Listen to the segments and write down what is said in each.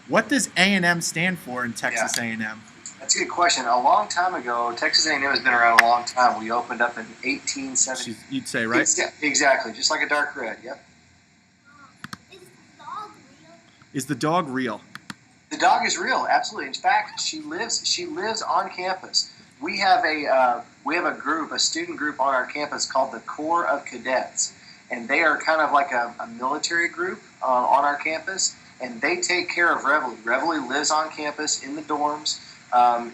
What does A&M stand for in Texas Yeah, A&M? that's a good question. A long time ago, Texas A&M has been around a long time. We opened up in 1870. You'd say, right? Exactly, just like a dark red. Yep. Is the dog real? The dog is real, absolutely. In fact, she lives on campus. We have a group, a student group on our campus called the Corps of Cadets, and they are kind of like a military group on our campus, and they take care of Reveille. Reveille lives on campus in the dorms.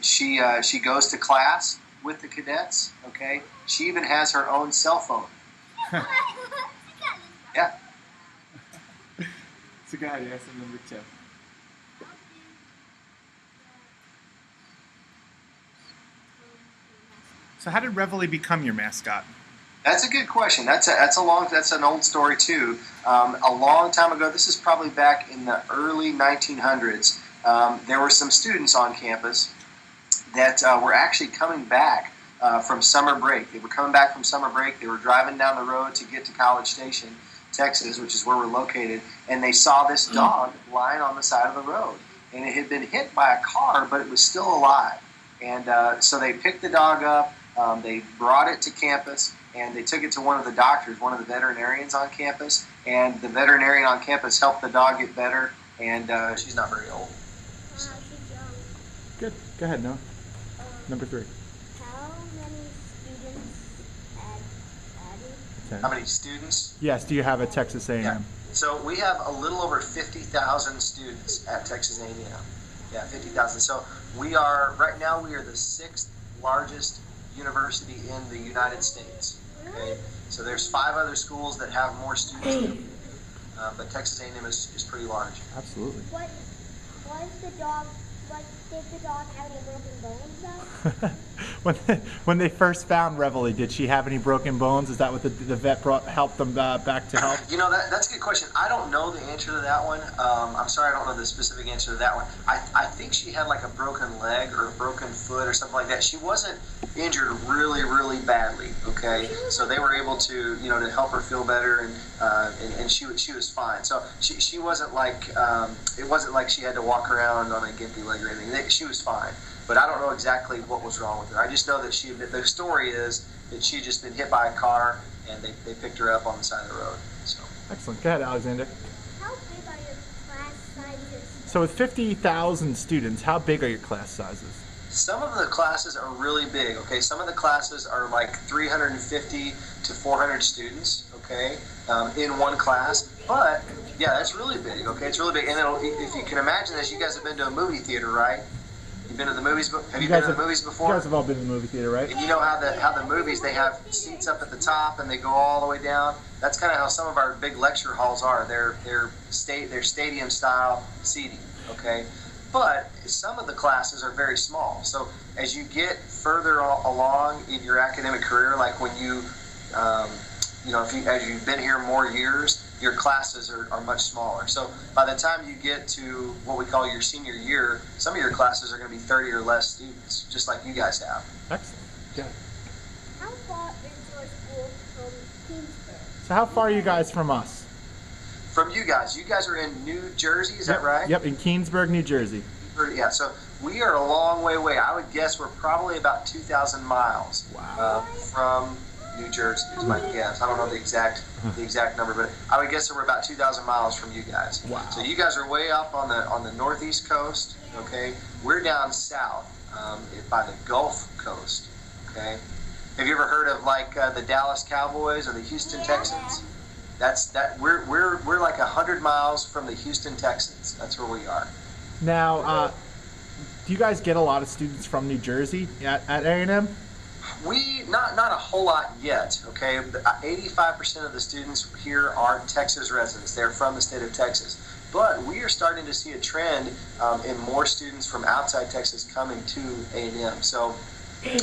She goes to class with the cadets. Okay, she even has her own cell phone. Yeah. It's a guy, yes, number 2. So how did Reveille become your mascot? That's a good question. That's an old story too. A long time ago, this is probably back in the early 1900s. There were some students on campus that were actually coming back from summer break. They were coming back from summer break. They were driving down the road to get to College Station, Texas, which is where we're located, and they saw this dog lying on the side of the road, and it had been hit by a car, but it was still alive. And so they picked the dog up. They brought it to campus, and they took it to one of the doctors, one of the veterinarians on campus, and the veterinarian on campus helped the dog get better, and she's not very old. So. Good. Go ahead, Noah. Number 3. How many students at Addie? How many students? Yes, do you have at Texas A&M? Yeah. So we have a little over 50,000 students at Texas A&M. Yeah, 50,000. So we are, right now, we are the 6th largest university in the United States. Okay, so there's 5 other schools that have more students than we do. But Texas A&M is pretty large. Absolutely. What did the dog have any broken bones though? When they first found Reveille, did she have any broken bones? Is that what the vet helped them back to health? You know, that's a good question. I don't know the answer to that one. I'm sorry, I don't know the specific answer to that one. I think she had like a broken leg or a broken foot or something like that. She wasn't injured really, really badly. Okay, so they were able to, to help her feel better, and she was fine. So she wasn't like it wasn't like she had to walk around on a gimpy leg or anything. She was fine. But I don't know exactly what was wrong with her. I just know that the story is that she had just been hit by a car, and they picked her up on the side of the road. So. Excellent. Go ahead, Alexander. How big are your class sizes? So with 50,000 students, how big are your class sizes? Some of the classes are really big, okay? Some of the classes are like 350 to 400 students, okay, in one class. But, yeah, that's really big, okay? It's really big. And if you can imagine this, you guys have been to a movie theater, right? You've been to the movies? Have you been to the movies before? You guys have all been to the movie theater, right? And you know how the movies, they have seats up at the top and they go all the way down? That's kind of how some of our big lecture halls are. They're stadium style seating, okay? But some of the classes are very small. So as you get further along in your academic career, like when as you've been here more years, your classes are much smaller. So by the time you get to what we call your senior year, some of your classes are going to be 30 or less students, just like you guys have. Excellent. Yeah. How far is your school from Kingsburg? So how far are you guys from us? From you guys are in New Jersey, is that right? Yep, in Keansburg, New Jersey. Yeah, so we are a long way away. I would guess we're probably about 2,000 miles from New Jersey is my guess. I don't know the exact number, but I would guess that we're about 2,000 miles from you guys. Wow. So you guys are way up on the northeast coast. Okay, we're down south by the Gulf Coast. Okay, have you ever heard of like the Dallas Cowboys or the Houston Texans? We're like 100 miles from the Houston Texans. That's where we are. Now, do you guys get a lot of students from New Jersey at A&M? We not a whole lot yet. Okay, 85% of the students here are Texas residents. They're from the state of Texas, but we are starting to see a trend in more students from outside Texas coming to A&M. So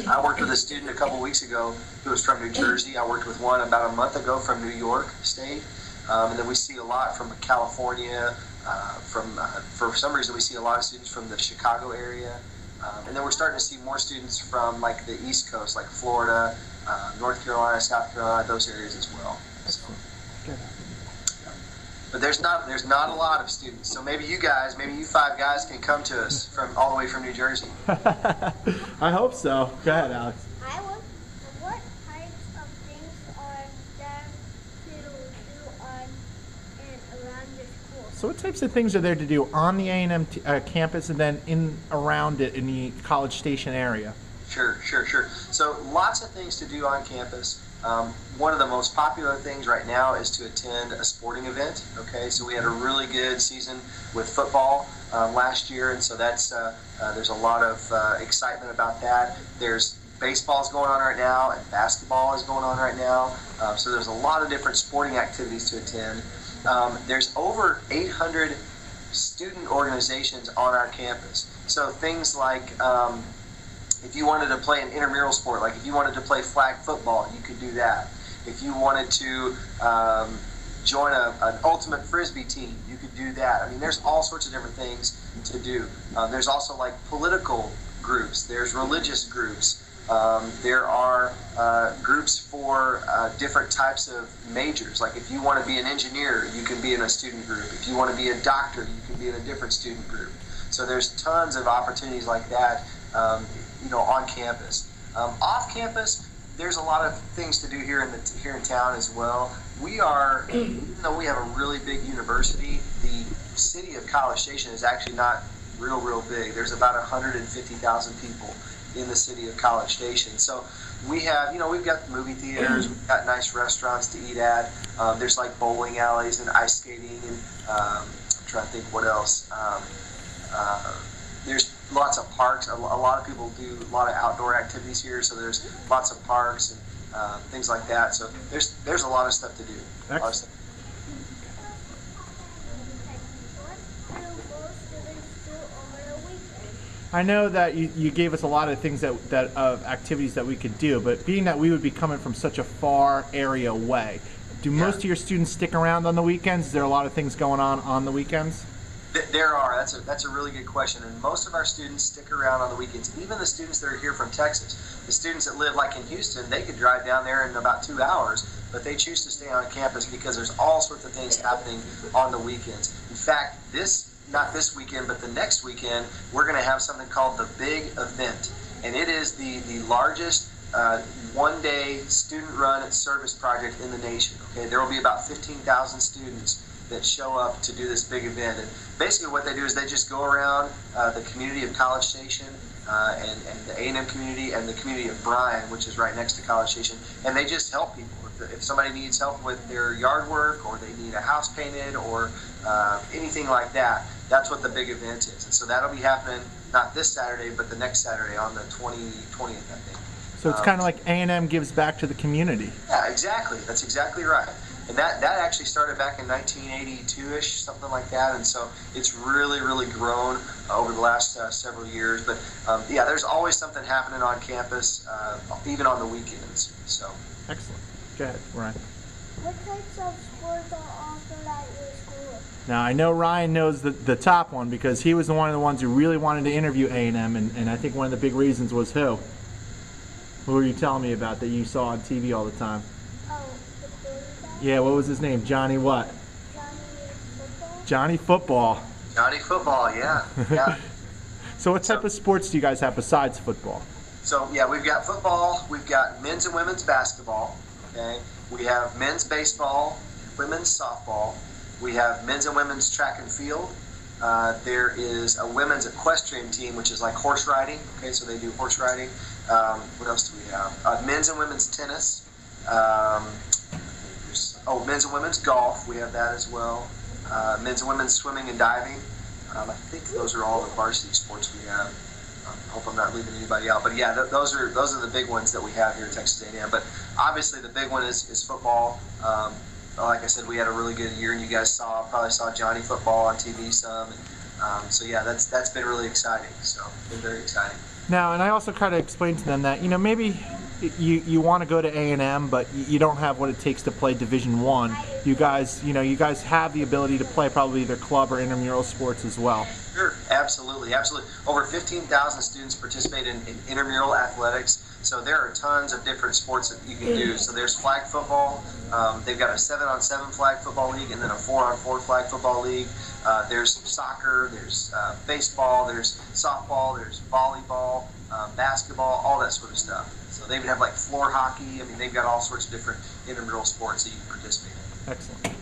I worked with a student a couple weeks ago who was from New Jersey. I worked with one about a month ago from New York State, and then we see a lot from California. For some reason, we see a lot of students from the Chicago area. And then we're starting to see more students from like the East Coast, like Florida, North Carolina, South Carolina, those areas as well. So, Good. yeah. But there's not a lot of students. So maybe you 5 guys can come to us from all the way from New Jersey. I hope so. Go ahead, Alex. I would. What types of things are there to do on and around your school? So what types of things are there to do on the A&M campus and then in around it in the College Station area? Sure. So lots of things to do on campus. One of the most popular things right now is to attend a sporting event. Okay, so we had a really good season with football last year, and so that's there's a lot of excitement about that. There's baseball's going on right now, and basketball is going on right now. So there's a lot of different sporting activities to attend. There's over 800 student organizations on our campus. So things like if you wanted to play an intramural sport, like if you wanted to play flag football, you could do that. If you wanted to join an ultimate frisbee team, you could do that. I mean, there's all sorts of different things to do. There's also like political groups. There's religious groups. There are groups for different types of majors. Like if you want to be an engineer, you can be in a student group. If you want to be a doctor, you can be in a different student group. So there's tons of opportunities like that. On campus. Off campus, there's a lot of things to do here in town as well. Even though we have a really big university, the city of College Station is actually not real big. There's about 150,000 people in the city of College Station. So we have, we've got movie theaters, we've got nice restaurants to eat at. There's like bowling alleys and ice skating, and I'm trying to think what else. There's lots of parks. A lot of people do a lot of outdoor activities here, so there's lots of parks and things like that. So there's a lot of stuff to do. A lot of stuff. What do most students do over the weekend? I know that you gave us a lot of things that of activities that we could do, but being that we would be coming from such a far area away, do most of your students stick around on the weekends? Is there a lot of things going on the weekends? There are. That's a really good question. And most of our students stick around on the weekends. Even the students that are here from Texas. The students that live like in Houston, they could drive down there in about 2 hours, but they choose to stay on campus because there's all sorts of things happening on the weekends. In fact, not this weekend, but the next weekend, we're going to have something called the Big Event. And it is the largest one-day student-run service project in the nation. Okay, there will be about 15,000 students that show up to do this big event. And basically what they do is they just go around the community of College Station and the A&M community and the community of Bryan, which is right next to College Station, and they just help people. If somebody needs help with their yard work, or they need a house painted, or anything like that, that's what the big event is. And so that'll be happening not this Saturday, but the next Saturday on the 20th, I think. So it's kind of like A&M gives back to the community. Yeah, exactly. That's exactly right. And that actually started back in 1982-ish, something like that. And so it's really grown over the last several years. But yeah, there's always something happening on campus, even on the weekends. So excellent. Go ahead, Ryan. What types of sports are offered at your school? Now I know Ryan knows the top one because he was one of the ones who really wanted to interview A&M, and I think one of the big reasons was who? Who were you telling me about that you saw on TV all the time? Oh, the quarterback? Yeah, what was his name? Johnny what? Johnny Football? Johnny Football. Johnny Football, yeah. So what type of sports do you guys have besides football? So yeah, we've got football, we've got men's and women's basketball, okay? We have men's baseball, women's softball, we have men's and women's track and field. There is a women's equestrian team, which is like horse riding, okay, so they do horse riding. What else do we have? Men's and women's tennis. Men's and women's golf, we have that as well. Men's and women's swimming and diving. I think those are all the varsity sports we have. I hope I'm not leaving anybody out, but yeah, those are the big ones that we have here at Texas A&M. But obviously, the big one is football. Like I said, we had a really good year, and you guys probably saw Johnny Football on TV some. And, so yeah, that's been really exciting. So been very exciting. Now, and I also kind of explained to them that maybe you want to go to A&M, but you don't have what it takes to play Division I. You guys have the ability to play probably either club or intramural sports as well. Sure. Absolutely, absolutely. Over 15,000 students participate in intramural athletics. So there are tons of different sports that you can do. So there's flag football. They've got a 7-on-7 flag football league and then a 4-on-4 flag football league. There's soccer, there's baseball, there's softball, there's volleyball, basketball, all that sort of stuff. So they even have like floor hockey. I mean, they've got all sorts of different intramural sports that you can participate in. Excellent.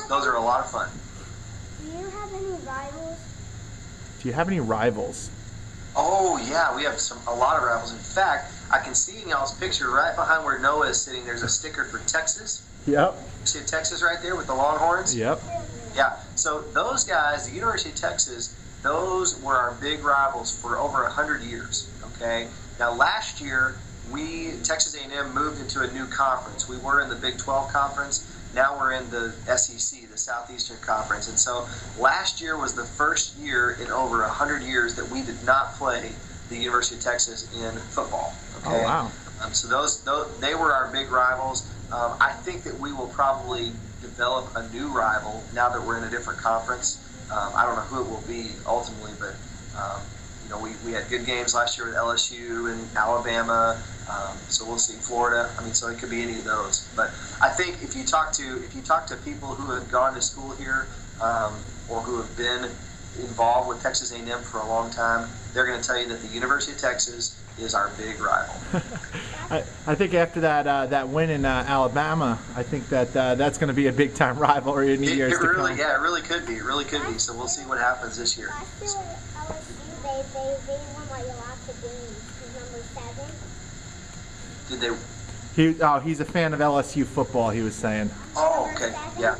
Those are a lot of fun. Do you have any rivals? Do you have any rivals? Oh yeah, we have a lot of rivals. In fact, I can see in y'all's picture right behind where Noah is sitting. There's a sticker for Texas. Yep. See Texas right there with the Longhorns? Yep. Yeah. So those guys, the University of Texas, those were our big rivals for over 100 years. Okay. Now last year, Texas A&M moved into a new conference. We were in the Big 12 conference. Now we're in the SEC, the Southeastern Conference. And so last year was the first year in over 100 years that we did not play the University of Texas in football. Okay? Oh, wow. So those they were our big rivals. I think that we will probably develop a new rival now that we're in a different conference. I don't know who it will be ultimately, but you know, we had good games last year with LSU and Alabama. So we'll see Florida. I mean, so it could be any of those. But I think if you talk to people who have gone to school here or who have been involved with Texas A&M for a long time, they're going to tell you that the University of Texas is our big rival. I think after that win in Alabama, I think that's going to be a big time rivalry in the years to come. Yeah, it really could be. It really could be. So we'll see what happens this year. Last year with LSU, they won like lots of games. Number 7. Did they? He's a fan of LSU football, he was saying. Oh, okay. Yeah.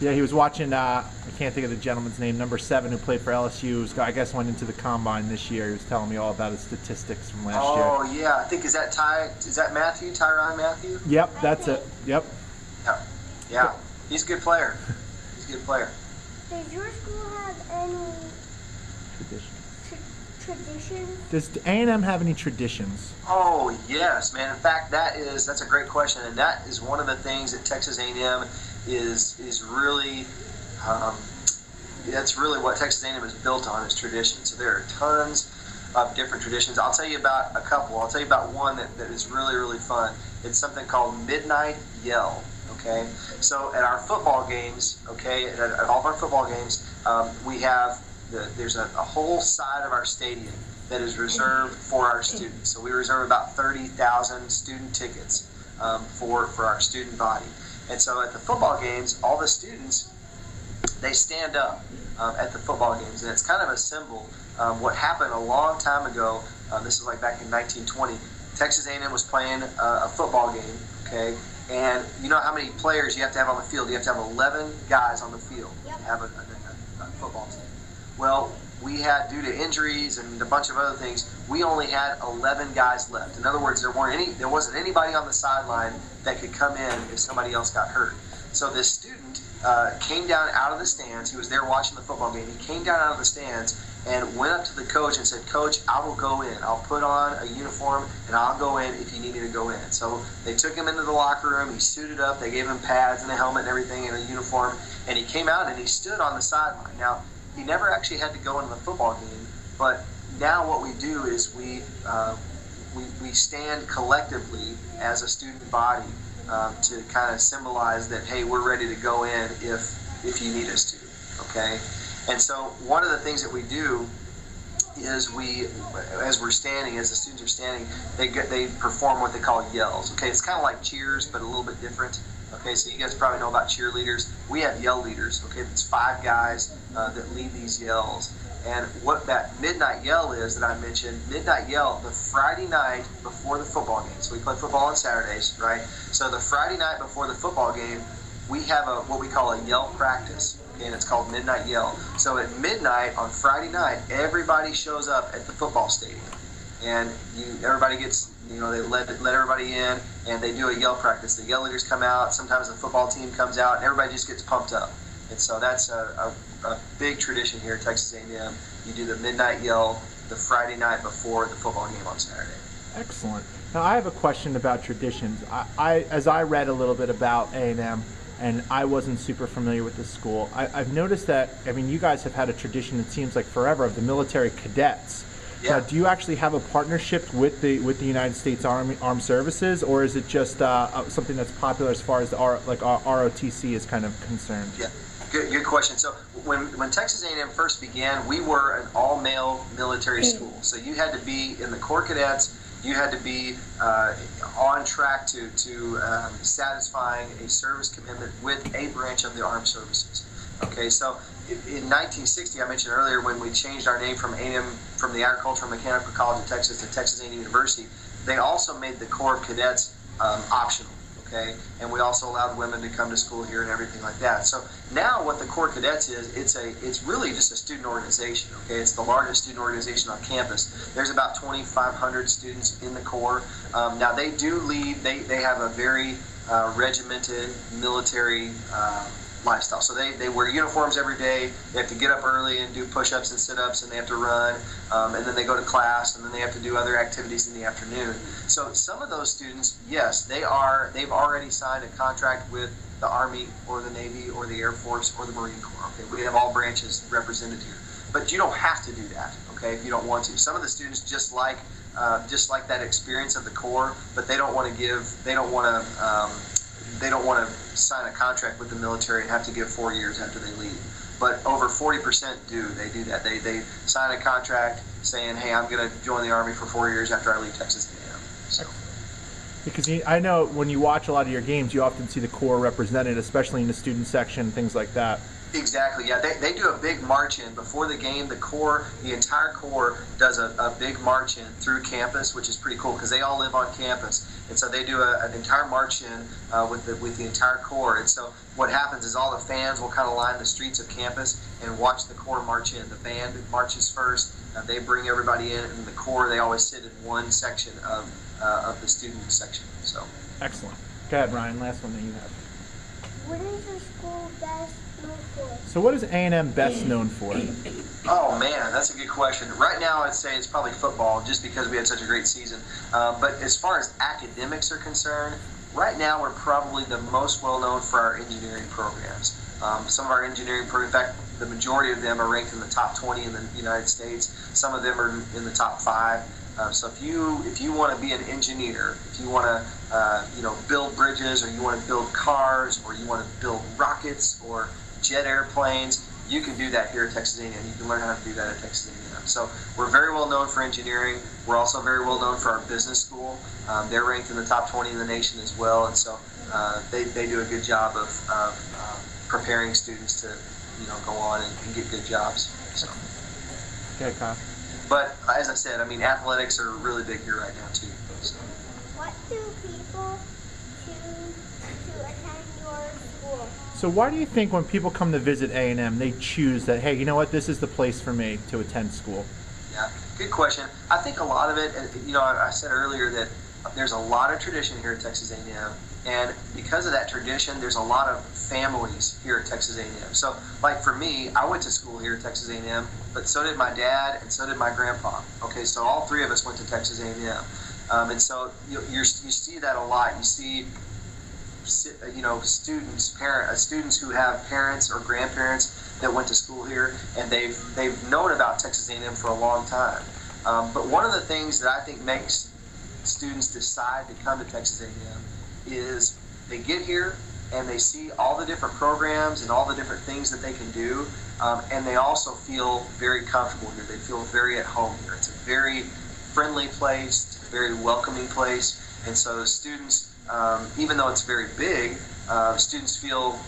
Yeah, he was watching, I can't think of the gentleman's name, number 7 who played for LSU, I guess went into the combine this year. He was telling me all about his statistics from last year. Oh, yeah. I think, is that Matthew, Tyrann Matthew? Yep, that's it. Yep. Yeah. He's a good player. He's a good player. Does your school have any traditions? Does A&M have any traditions? Oh, yes, man. In fact, that's a great question, and that is one of the things that Texas A&M is really, that's really what Texas A&M is built on, is tradition. So there are tons of different traditions. I'll tell you about a couple. I'll tell you about one that is really, really fun. It's something called Midnight Yell, okay? So at our football games, okay, at all of our football games, we have, there's a whole side of our stadium that is reserved for our students. So we reserve about 30,000 student tickets for our student body. And so at the football games, all the students, they stand up at the football games. And it's kind of a symbol. What happened a long time ago, this is like back in 1920, Texas A&M was playing a football game, okay? And you know how many players you have to have on the field? You have to have 11 guys on the field to have a football team. Well, we had, due to injuries and a bunch of other things, we only had 11 guys left. In other words, there wasn't anybody on the sideline that could come in if somebody else got hurt. So this student came down out of the stands. He was there watching the football game. He came down out of the stands and went up to the coach and said, "Coach, I will go in. I'll put on a uniform and I'll go in if you need me to go in." So they took him into the locker room. He suited up. They gave him pads and a helmet and everything and a uniform. And he came out and he stood on the sideline. Now, he never actually had to go into the football game, but now what we do is we stand collectively as a student body to kind of symbolize that, hey, we're ready to go in if you need us to, okay? And so one of the things that we do is as we're standing, as the students are standing, they perform what they call yells, okay? It's kind of like cheers, but a little bit different. Okay, so you guys probably know about cheerleaders. We have yell leaders, okay? It's 5 guys that lead these yells. And what that midnight yell is that I mentioned, midnight yell, the Friday night before the football game. So we play football on Saturdays, right? So the Friday night before the football game, we have what we call a yell practice, okay? And it's called midnight yell. So at midnight on Friday night, everybody shows up at the football stadium. And everybody gets, they let everybody in, and they do a yell practice. The yell leaders come out. Sometimes the football team comes out, and everybody just gets pumped up. And so that's a big tradition here at Texas A&M. You do the midnight yell the Friday night before the football game on Saturday. Excellent. Now I have a question about traditions. As I read a little bit about A&M, and I wasn't super familiar with this school. I've noticed that, I mean, you guys have had a tradition, it seems like forever, of the military cadets. Yeah. Now, do you actually have a partnership with the United States Armed Services, or is it just something that's popular as far as the ROTC is kind of concerned? Yeah, good question. So when Texas A&M first began, we were an all-male military school. So you had to be in the Corps Cadets. You had to be on track to satisfying a service commitment with a branch of the armed services. Okay, so in 1960, I mentioned earlier when we changed our name from A&M, from the Agricultural and Mechanical College of Texas to Texas A&M University, they also made the Corps of Cadets optional. Okay, and we also allowed women to come to school here and everything like that. So now what the Corps Cadets is, it's really just a student organization. Okay, it's the largest student organization on campus. There's about 2,500 students in the Corps. Now they do lead. They have a very regimented military lifestyle. So they wear uniforms every day. They have to get up early and do push-ups and sit-ups, and they have to run, and then they go to class, and then they have to do other activities in the afternoon. So some of those students, yes, they've already signed a contract with the Army or the Navy or the Air Force or the Marine Corps. Okay, we have all branches represented here, but you don't have to do that. Okay, if you don't want to. Some of the students just like that experience of the Corps, but they don't want to sign a contract with the military and have to give 4 years after they leave. But over 40% do. They do that. They sign a contract saying, hey, I'm going to join the Army for 4 years after I leave Texas A&M. So. Because I know when you watch a lot of your games, you often see the Corps represented, especially in the student section, things like that. Exactly, yeah. They do a big march-in. Before the game, the entire Corps does a big march-in through campus, which is pretty cool because they all live on campus. And so they do an entire march-in with the entire Corps. And so what happens is all the fans will kind of line the streets of campus and watch the Corps march in. The band marches first. They bring everybody in, and the Corps, they always sit in one section of the student section. So excellent. Go ahead, Ryan. Last one that you have. What is your school best known for? So what is A&M best known for? Oh man, that's a good question. Right now, I'd say it's probably football, just because we had such a great season. But as far as academics are concerned, right now we're probably the most well known for our engineering programs. Some of our engineering programs, in fact, the majority of them are ranked in the top 20 in the United States. Some of them are in the top 5. So if you want to be an engineer, if you want to build bridges, or you want to build cars, or you want to build rockets or jet airplanes, you can do that here at Texas A&M. You can learn how to do that at Texas A&M. So we're very well known for engineering. We're also very well known for our business school. They're ranked in the top 20 in the nation as well, and so they do a good job of preparing students to go on and get good jobs. So. Okay, Kyle. But as I said, I mean, athletics are really big here right now too. So. What do people choose to attend your school? So why do you think when people come to visit A&M, they choose that, hey, you know what, this is the place for me to attend school? Yeah, good question. I think a lot of it, I said earlier that there's a lot of tradition here at Texas A&M, and because of that tradition, there's a lot of families here at Texas A&M. So, like for me, I went to school here at Texas A&M, but so did my dad and so did my grandpa. Okay, so all three of us went to Texas A&M, and so you see that a lot. You see, students who have parents or grandparents that went to school here, and they've known about Texas A&M for a long time. But one of the things that I think makes students decide to come to Texas A&M is they get here and they see all the different programs and all the different things that they can do, and they also feel very comfortable here. They feel very at home here. It's a very friendly place, a very welcoming place, and so students, even though it's very big, students feel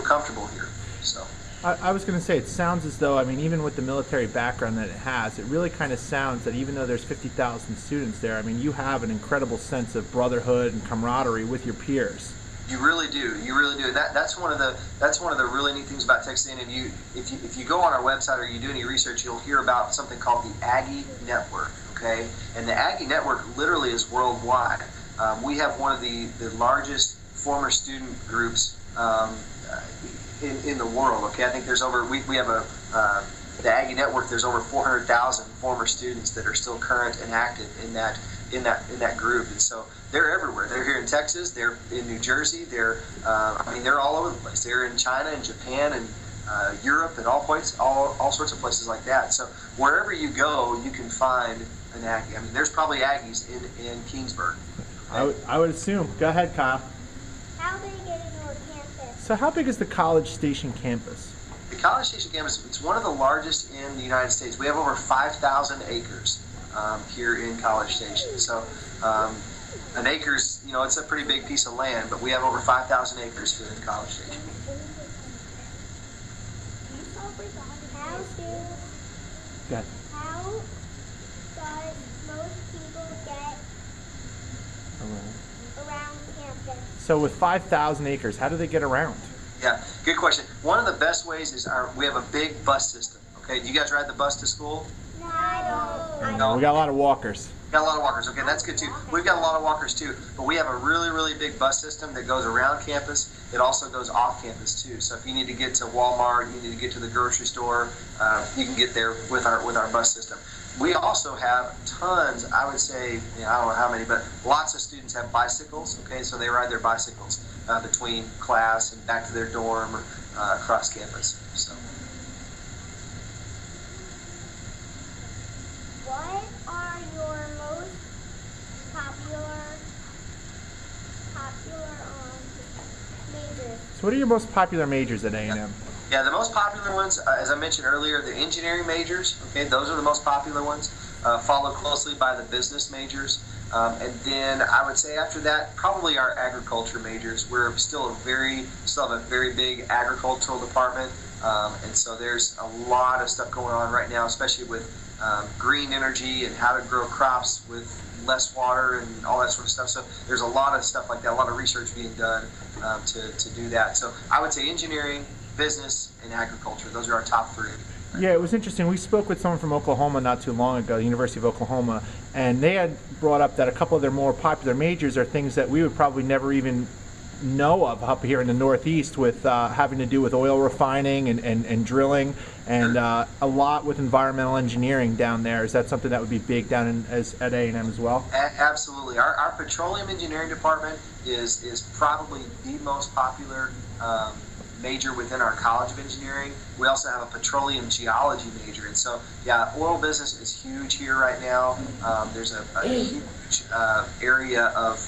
comfortable here. So. I was going to say, it sounds as though, I mean, even with the military background that it has, it really kind of sounds that even though there's 50,000 students there, I mean, you have an incredible sense of brotherhood and camaraderie with your peers. You really do. You really do. And that's one of the really neat things about Texas A&M. If you go on our website or you do any research, you'll hear about something called the Aggie Network. Okay, and the Aggie Network literally is worldwide. We have one of the largest former student groups in the world. Okay, I think there's we have the Aggie Network. There's over 400,000 former students that are still current and active in that in that group. And so they're everywhere. They're here in Texas. They're in New Jersey. They're they're all over the place. They're in China and Japan and Europe and all sorts of places like that. So wherever you go, you can find an Aggie. I mean, there's probably Aggies in Keansburg. I would assume. Go ahead, Kyle. How do they get into a campus? So how big is the College Station campus? The College Station campus, it's one of the largest in the United States. We have over 5,000 acres here in College Station. So an acre's, it's a pretty big piece of land, but we have over 5,000 acres here in College Station. Good. How does most people get around campus? So with 5,000 acres, how do they get around? Yeah, good question. One of the best ways is we have a big bus system. Okay, do you guys ride the bus to school? No, I don't. No, we got a lot of walkers. Got a lot of walkers. Okay, that's good too. We've got a lot of walkers too, but we have a really, really big bus system that goes around campus. It also goes off campus too. So if you need to get to Walmart, you need to get to the grocery store, you can get there with our bus system. We also have tons, I would say, I don't know how many, but lots of students have bicycles. Okay, so they ride their bicycles between class and back to their dorm or across campus. So. What are your most popular majors? So what are your most popular majors at A&M? Yeah, the most popular ones, as I mentioned earlier, the engineering majors. Okay, those are the most popular ones, followed closely by the business majors. And then I would say after that, probably our agriculture majors. We're still have a very big agricultural department. And so there's a lot of stuff going on right now, especially with green energy and how to grow crops with less water and all that sort of stuff. So there's a lot of stuff like that, a lot of research being done to do that. So I would say engineering, business, and agriculture. Those are our top three. Yeah, it was interesting. We spoke with someone from Oklahoma not too long ago, the University of Oklahoma, and they had brought up that a couple of their more popular majors are things that we would probably never even know of up here in the Northeast, with having to do with oil refining and drilling, and a lot with environmental engineering down there. Is that something that would be big down at A&M as well? Absolutely. Our petroleum engineering department is probably the most popular major within our College of Engineering. We also have a petroleum geology major, and so yeah, oil business is huge here right now. There's a huge area of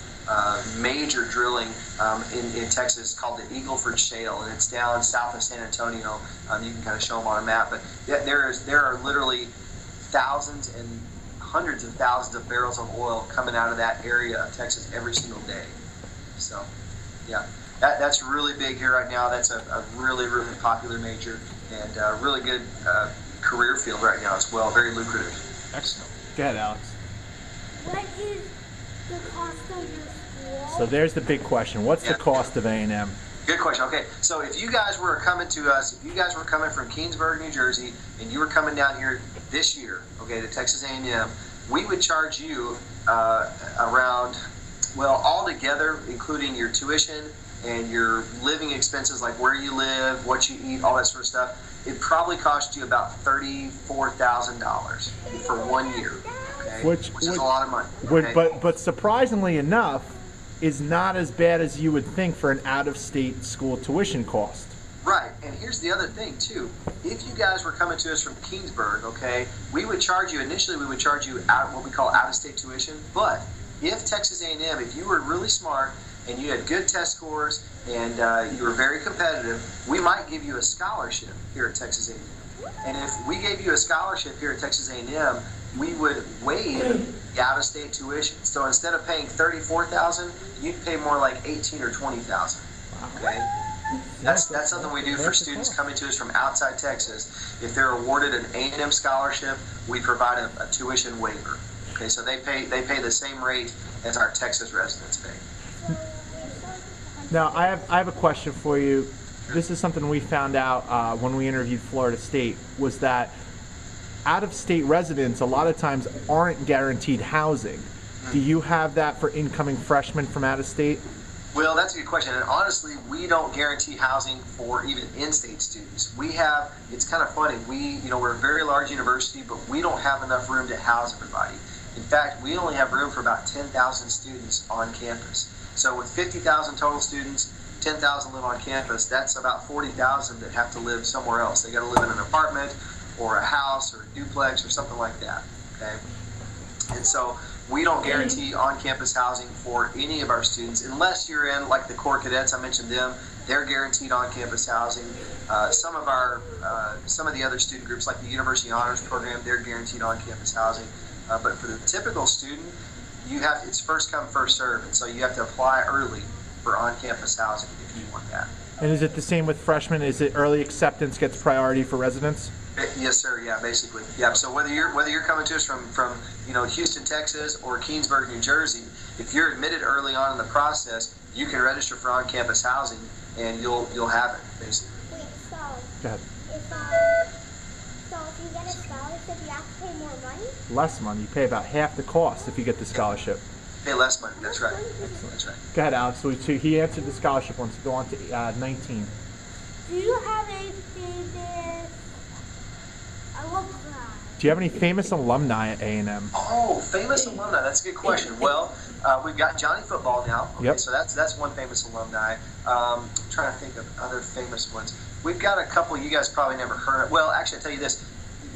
major drilling in Texas called the Eagleford Shale, and it's down south of San Antonio. You can kind of show them on a map, but there are literally thousands and hundreds of thousands of barrels of oil coming out of that area of Texas every single day. So yeah, that's really big here right now. That's a really, really popular major and a really good career field right now as well. Very lucrative. Excellent. Go ahead, Alex. What is the cost of your school? So there's the big question. What's the cost of A&M? Good question. Okay, so if you guys were coming to us, if you guys were coming from Keansburg, New Jersey, and you were coming down here this year, okay, to Texas A&M, we would charge you around, well, all together, including your tuition and your living expenses, like where you live, what you eat, all that sort of stuff, it probably cost you about $34,000 for 1 year, okay? Which is a lot of money. Okay? But surprisingly enough, is not as bad as you would think for an out-of-state school tuition cost. Right, and here's the other thing too. If you guys were coming to us from Keansburg, okay, we would charge you, initially we would charge you what we call out-of-state tuition, but if Texas A&M, if you were really smart and you had good test scores and you were very competitive, we might give you a scholarship here at Texas A&M. And if we gave you a scholarship here at Texas A&M, we would waive the out-of-state tuition. So instead of paying $34,000, you'd pay more like $18,000 or $20,000. Okay, that's something we do for students coming to us from outside Texas. If they're awarded an A&M scholarship, we provide a tuition waiver. Okay, so they pay the same rate as our Texas residents pay. Now I have a question for you. This is something we found out when we interviewed Florida State, was that out-of-state residents a lot of times aren't guaranteed housing. Do you have that for incoming freshmen from out-of-state? Well, that's a good question, and honestly, we don't guarantee housing for even in-state students. We have, it's kind of funny, we're a very large university, but we don't have enough room to house everybody. In fact, we only have room for about 10,000 students on campus. So with 50,000 total students, 10,000 live on campus, that's about 40,000 that have to live somewhere else. They got to live in an apartment or a house or a duplex or something like that, okay? And so we don't guarantee on-campus housing for any of our students unless you're in, like the Corps Cadets, I mentioned them, they're guaranteed on-campus housing. Some of the other student groups, like the University Honors Program, they're guaranteed on-campus housing. But for the typical student, it's first come, first serve, and so you have to apply early for on-campus housing if you want that. And is it the same with freshmen? Is it early acceptance gets priority for residents? Yes, sir. Yeah, basically. Yeah. So whether you're coming to us from Houston, Texas, or Keensburg, New Jersey, if you're admitted early on in the process, you can register for on-campus housing, and you'll have it basically. Wait, so Go ahead. if you get a scholarship, you have to pay more money? Less money. You pay about half the cost if you get the scholarship. Pay less money. That's right. Excellent. That's right. Go ahead, Alex. So he answered the scholarship one. So go on to 19. Do you have any famous alumni? Do you have any famous alumni at A&M? Oh, famous alumni. That's a good question. Well, we've got Johnny Football now. Okay, Yep. so that's one famous alumni. Trying to think of other famous ones. We've got a couple you guys probably never heard of. Well, actually, I'll tell you this.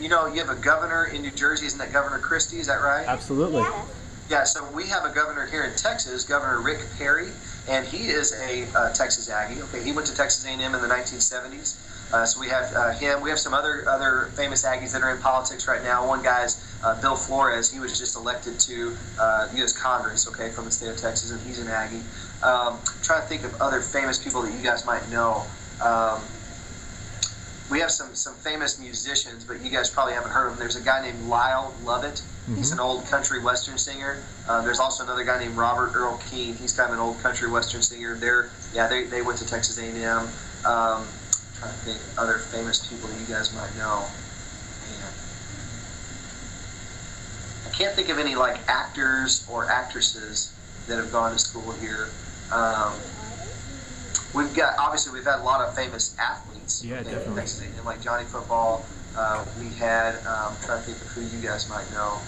You know, you have a governor in New Jersey. Isn't that Governor Christie? Is that right? Absolutely. Yeah. Yeah, so we have a governor here in Texas, Governor Rick Perry, and he is a Texas Aggie. Okay, he went to Texas A&M in the 1970s. So we have him. We have some other famous Aggies that are in politics right now. One guy's Bill Flores. He was just elected to U.S. Congress, okay, from the state of Texas, and he's an Aggie. Trying to think of other famous people that you guys might know. We have some famous musicians, but you guys probably haven't heard of them. There's a guy named Lyle Lovett. He's an old country western singer. There's also another guy named Robert Earl Keen. He's kind of an old country western singer. They went to Texas A&M. Trying to think of other famous people that you guys might know. Man. I can't think of any like actors or actresses that have gone to school here. We've had a lot of famous athletes. Yeah, definitely. Texas A&M, like Johnny Football. We had. I'm trying to think of who you guys might know.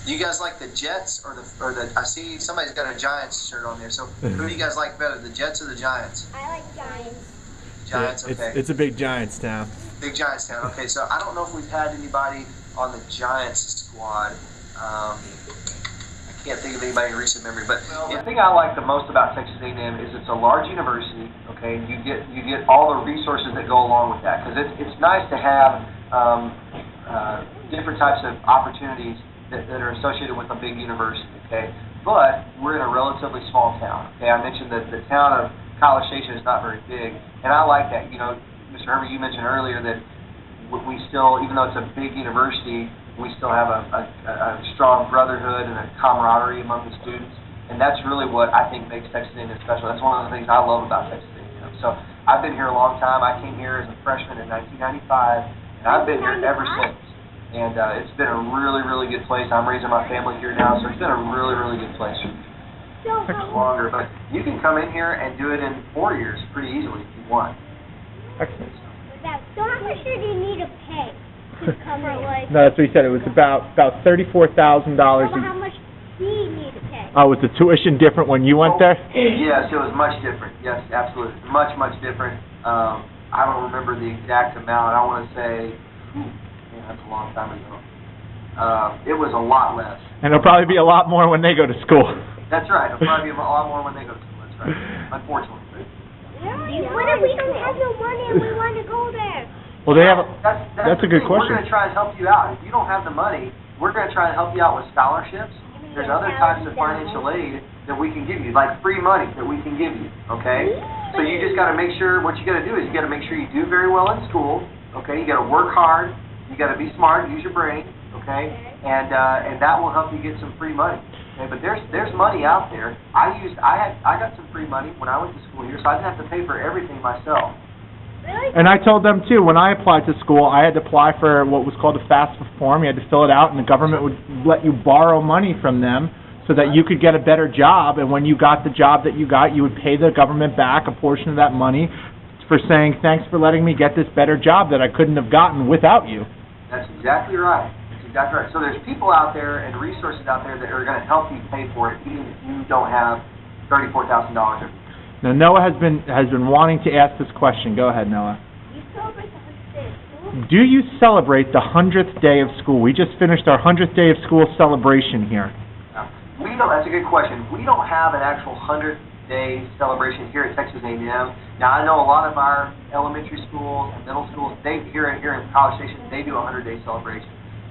Do you guys like the Jets or the? I see somebody's got a Giants shirt on there. So who do you guys like better, the Jets or the Giants? I like Giants. Giants. Okay. It's a big Giants town. Big Giants town. Okay, so I don't know if we've had anybody on the Giants squad. I can't think of anybody in recent memory, but the thing I like the most about Texas A&M is it's a large university. Okay, you get all the resources that go along with that, because it's nice to have different types of opportunities that are associated with a big university. Okay, but we're in a relatively small town. Okay, I mentioned that the town of College Station is not very big, and I like that. You know, Mr. Herbert, you mentioned earlier that we still, even though it's a big university, we still have a strong brotherhood and a camaraderie among the students, and that's really what I think makes Texas A&M special. That's one of the things I love about Texas A&M. So I've been here a long time. I came here as a freshman in 1995, and I've been here ever since. And it's been a really, really good place. I'm raising my family here now, so it's been a really, really good place. Longer, but you can come in here and do it in 4 years pretty easily if you want. Excellent. So how much do you need to pay to come in? No, that's what he said. It was about $34,000. How much do you need to pay? Oh, was the tuition different when you went there? Yes, it was much different. Yes, absolutely. Much, much different. I don't remember the exact amount. I want to say, that's a long time ago. It was a lot less. And it'll probably be a lot more when they go to school. That's right. It'll probably be a lot more when they go to school. That's right. Unfortunately. What if we don't have no money and we want to go there? Well, they have. That's a good question. We're going to try and help you out. If you don't have the money, we're going to try and help you out with scholarships. There's other types of financial aid that we can give you, like free money that we can give you. Okay. So you just got to make sure. What you got to do is you got to make sure you do very well in school. Okay. You got to work hard. You got to be smart. Use your brain. Okay. And that will help you get some free money. Okay, but there's money out there. I got some free money when I went to school here, so I didn't have to pay for everything myself. Really? And I told them too, when I applied to school, I had to apply for what was called a FAFSA form. You had to fill it out, and the government would let you borrow money from them so that you could get a better job. And when you got the job that you got, you would pay the government back a portion of that money for saying, thanks for letting me get this better job that I couldn't have gotten without you. That's exactly right. exactly right. So there's people out there and resources out there that are going to help you pay for it, even if you don't have $34,000 every year. Now, Noah has been wanting to ask this question. Go ahead, Noah. You celebrate the 100th day of school? Do you celebrate the 100th day of school? We just finished our 100th day of school celebration here. We don't. That's a good question. We don't have an actual 100th day celebration here at Texas A&M. Now, I know a lot of our elementary schools and middle schools, here in College Station, they do a 100-day celebration.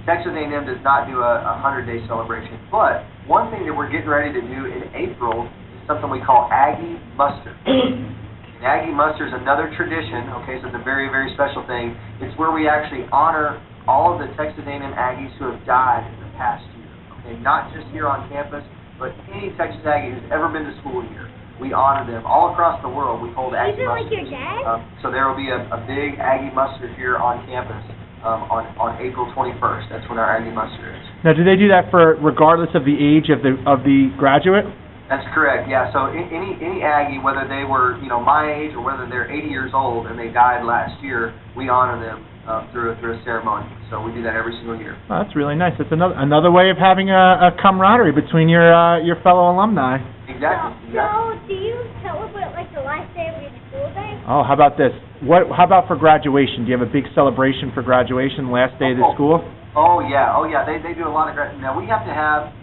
Texas A&M does not do a 100-day celebration. But one thing that we're getting ready to do in April is something we call Aggie Muster. And Aggie Muster is another tradition. Okay, so it's a very, very special thing. It's where we actually honor all of the Texas A&M Aggies who have died in the past year. Okay, not just here on campus, but any Texas Aggie who's ever been to school here. We honor them all across the world. We hold Aggie Is it Musters. like your dad? So there will be a big Aggie Muster here on campus on April 21st. That's when our Aggie Muster is. Now, do they do that for regardless of the age of the graduate? That's correct. Yeah. So any Aggie, whether they were my age or whether they're 80 years old and they died last year, we honor them through a ceremony. So we do that every single year. Oh, that's really nice. That's another way of having a camaraderie between your fellow alumni. Exactly. So, do you celebrate like the last day of your school day? Oh, how about this? How about for graduation? Do you have a big celebration for graduation, last day of the school? Oh yeah. They do a lot of Now we have to have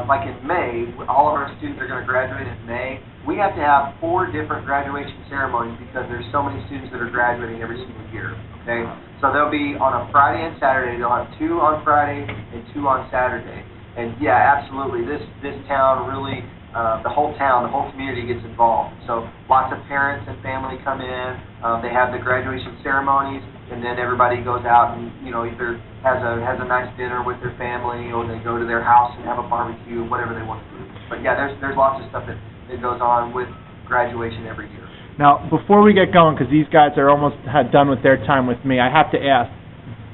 like in May, all of our students are going to graduate in May. We have to have 4 different graduation ceremonies because there's so many students that are graduating every single year. Okay, so they'll be on a Friday and Saturday. They'll have 2 on Friday and 2 on Saturday. And yeah, absolutely, this town really, the whole community gets involved. So lots of parents and family come in. They have the graduation ceremonies, and then everybody goes out and either has a nice dinner with their family, or they go to their house and have a barbecue, whatever they want to do. But yeah, there's lots of stuff that goes on with graduation every year. Now, before we get going, because these guys are almost done with their time with me, I have to ask: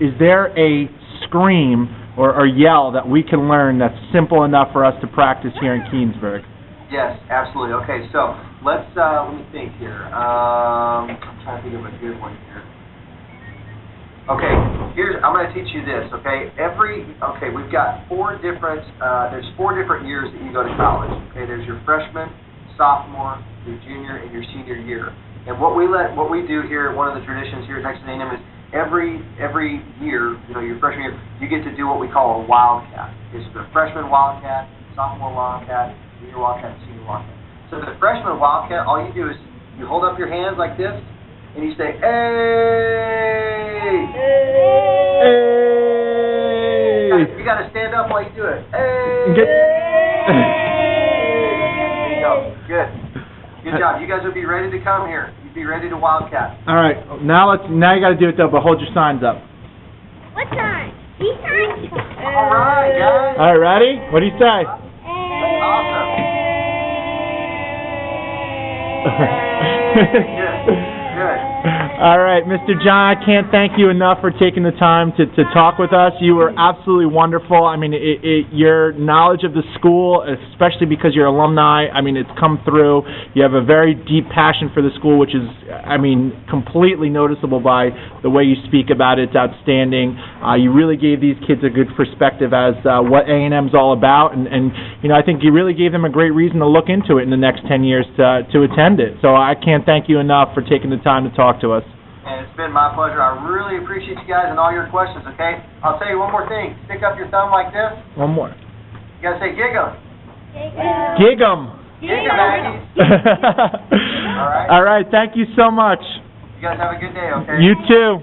is there a scream or yell that we can learn that's simple enough for us to practice here in Keensburg? Yes, absolutely. Okay, so let me think here. I'm trying to think of a good one here. Okay, I'm going to teach you this. Okay, we've got 4 different. There's 4 different years that you go to college. Okay, there's your freshman, sophomore, your junior, and your senior year. And what we do here, one of the traditions here at Texas A&M is every year, your freshman year, you get to do what we call a wildcat. It's the freshman wildcat, sophomore wildcat, junior wildcat, senior wildcat. So the freshman wildcat, all you do is you hold up your hands like this, and you say, "Hey!" Hey! You got to stand up while you do it. Hey! There you go. Good. Good job. You guys will be ready to come here. You'd be ready to wildcat. All right. Now you got to do it though, but hold your signs up. What time? These times? All right, guys. All right, ready? What do you say? Awesome. Good. All right, Mr. John, I can't thank you enough for taking the time to talk with us. You were absolutely wonderful. I mean, your knowledge of the school, especially because you're alumni, I mean, it's come through. You have a very deep passion for the school, which is, I mean, completely noticeable by the way you speak about it. It's outstanding. You really gave these kids a good perspective as what A&M's all about, and I think you really gave them a great reason to look into it in the next 10 years to attend it. So I can't thank you enough for taking the time to talk to us. And it's been my pleasure. I really appreciate you guys and all your questions, okay? I'll tell you one more thing. Stick up your thumb like this. One more. You got to say gig 'em. Gig 'em. Gig 'em, Aggies. All right. All right. Thank you so much. You guys have a good day, okay? You too.